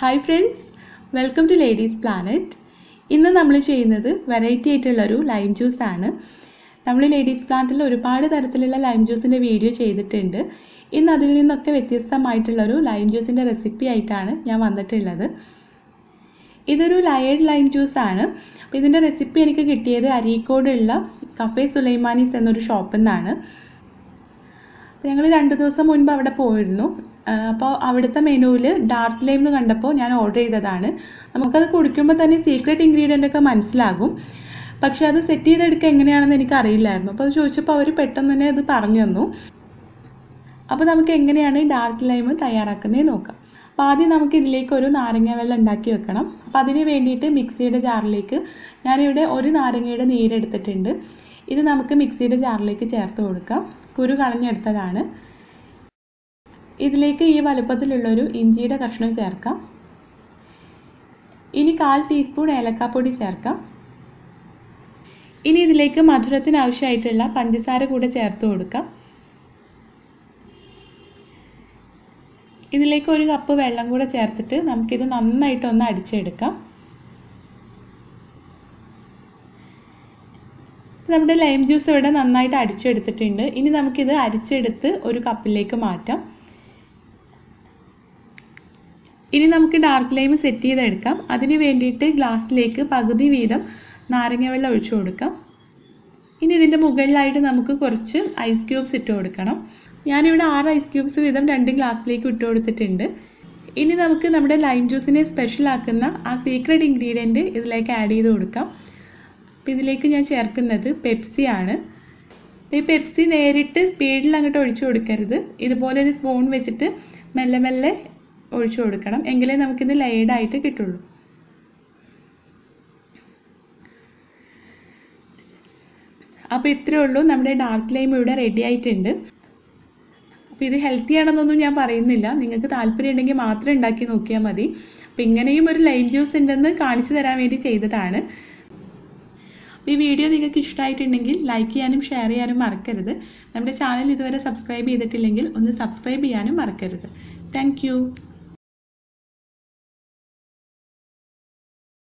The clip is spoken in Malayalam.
Hi friends, welcome to Ladies Planet. ഇന്ന് നമ്മൾ ചെയ്യുന്നത് വെറൈറ്റി ആയിട്ടുള്ള ഒരു ലൈം ജ്യൂസ് ആണ്. നമ്മൾ ലേഡീസ് പ്ലാന്റിൽ ഒരുപാട് തരത്തിലുള്ള ലൈം ജ്യൂസിന്റെ വീഡിയോ ചെയ്തിട്ടുണ്ട്. ഇന്ന് അതിൽ നിന്നൊക്കെ വ്യത്യസ്തമായിട്ടുള്ള ഒരു ലൈം ജ്യൂസിന്റെ റെസിപ്പി ആയിട്ടാണ് ഞാൻ വന്നിട്ടുള്ളത്. ഇതൊരു ലയേർഡ് ലൈം ജ്യൂസ് ആണ്. അപ്പോൾ ഇതിന്റെ റെസിപ്പി എനിക്ക് കിട്ടിയത് അരീക്കോടുള്ള കഫേ സുലൈമാനീസ് എന്നൊരു ഷോപ്പിൽ നിന്നാണ്. ഞങ്ങൾ 2 ദിവസം മുൻപ് അവിടെ പോയിരുന്നു. അപ്പോൾ അവിടുത്തെ മെനുവിൽ ഡാർക്ക് ലൈം എന്ന് കണ്ടപ്പോൾ ഞാൻ ഓർഡർ ചെയ്തതാണ്. നമുക്കത് കുടിക്കുമ്പോൾ തന്നെ സീക്രട്ട് ഇൻഗ്രീഡിയൻ്റ് ഒക്കെ മനസ്സിലാകും. പക്ഷേ അത് സെറ്റ് ചെയ്തെടുക്കുക എങ്ങനെയാണെന്ന് എനിക്ക് അറിയില്ലായിരുന്നു. അപ്പോൾ അത് ചോദിച്ചപ്പോൾ അവർ പെട്ടെന്ന് തന്നെ അത് പറഞ്ഞു തന്നു. അപ്പോൾ നമുക്ക് എങ്ങനെയാണ് ഡാർക്ക് ലൈം തയ്യാറാക്കുന്നത് നോക്കാം. അപ്പോൾ ആദ്യം നമുക്ക് ഇതിലേക്ക് ഒരു നാരങ്ങ വെള്ളം ഉണ്ടാക്കി വെക്കണം. അപ്പോൾ അതിന് വേണ്ടിയിട്ട് മിക്സിയുടെ ജാറിലേക്ക് ഞാനിവിടെ ഒരു നാരങ്ങയുടെ നീരെടുത്തിട്ടുണ്ട്. ഇത് നമുക്ക് മിക്സിയുടെ ജാറിലേക്ക് ചേർത്ത് കൊടുക്കാം. കുരു കളഞ്ഞെടുത്തതാണ്. ഇതിലേക്ക് ഈ വലുപ്പത്തിലുള്ളൊരു ഇഞ്ചിയുടെ കഷ്ണം ചേർക്കാം. ഇനി 1/4 ടീസ്പൂൺ ഏലക്കാപ്പൊടി ചേർക്കാം. ഇനി ഇതിലേക്ക് മധുരത്തിന് ആവശ്യമായിട്ടുള്ള പഞ്ചസാര കൂടെ ചേർത്ത് കൊടുക്കാം. ഇതിലേക്ക് 1 കപ്പ് വെള്ളം കൂടെ ചേർത്തിട്ട് നമുക്കിത് നന്നായിട്ടൊന്ന് അടിച്ചെടുക്കാം. നമ്മുടെ ലൈം ജ്യൂസ് ഇവിടെ നന്നായിട്ട് അടിച്ചെടുത്തിട്ടുണ്ട്. ഇനി നമുക്കിത് അരിച്ചെടുത്ത് ഒരു കപ്പിലേക്ക് മാറ്റാം. ഇനി നമുക്ക് ഡാർക്ക് ലൈം സെറ്റ് ചെയ്തെടുക്കാം. അതിന് വേണ്ടിയിട്ട് ഗ്ലാസ്സിലേക്ക് പകുതി വീതം നാരങ്ങ വെള്ളം ഒഴിച്ചു കൊടുക്കാം. ഇനി ഇതിൻ്റെ മുകളിലായിട്ട് നമുക്ക് കുറച്ച് ഐസ് ക്യൂബ്സ് ഇട്ട് കൊടുക്കണം. ഞാനിവിടെ 6 ഐസ് ക്യൂബ്സ് വീതം 2 ഗ്ലാസ്സിലേക്ക് ഇട്ട് കൊടുത്തിട്ടുണ്ട്. ഇനി നമുക്ക് നമ്മുടെ ലൈം ജ്യൂസിനെ സ്പെഷ്യലാക്കുന്ന ആ സീക്രട്ട് ഇൻഗ്രീഡിയൻറ്റ് ഇതിലേക്ക് ആഡ് ചെയ്ത് കൊടുക്കാം. അപ്പോൾ ഇതിലേക്ക് ഞാൻ ചേർക്കുന്നത് പെപ്സി ആണ്. ഈ പെപ്സി നേരിട്ട് സ്പീഡിൽ അങ്ങോട്ട് ഒഴിച്ചു കൊടുക്കരുത്. ഇതുപോലെ ഒരു സ്പൂൺ വെച്ചിട്ട് മെല്ലെ മെല്ലെ ഒഴിച്ചു കൊടുക്കണം. എങ്കിലേ നമുക്കിത് ലൈഡായിട്ട് കിട്ടുള്ളൂ. അപ്പോൾ ഇത്രയേ ഉള്ളൂ. നമ്മുടെ ഡാർക്ക് ലൈം ഇവിടെ റെഡി ആയിട്ടുണ്ട്. അപ്പോൾ ഇത് ഹെൽത്തി ആണെന്നൊന്നും ഞാൻ പറയുന്നില്ല. നിങ്ങൾക്ക് താല്പര്യം ഉണ്ടെങ്കിൽ മാത്രം ഉണ്ടാക്കി നോക്കിയാൽ മതി. അപ്പോൾ ഇങ്ങനെയും ഒരു ലൈം ജ്യൂസ് ഉണ്ടെന്ന് കാണിച്ചു തരാൻ വേണ്ടി ചെയ്തതാണ്. ഈ വീഡിയോ നിങ്ങൾക്ക് ഇഷ്ടമായിട്ടുണ്ടെങ്കിൽ ലൈക്ക് ചെയ്യാനും ഷെയർ ചെയ്യാനും മറക്കരുത്. നമ്മുടെ ചാനൽ ഇതുവരെ സബ്സ്ക്രൈബ് ചെയ്തിട്ടില്ലെങ്കിൽ ഒന്ന് സബ്സ്ക്രൈബ് ചെയ്യാനും മറക്കരുത്. താങ്ക്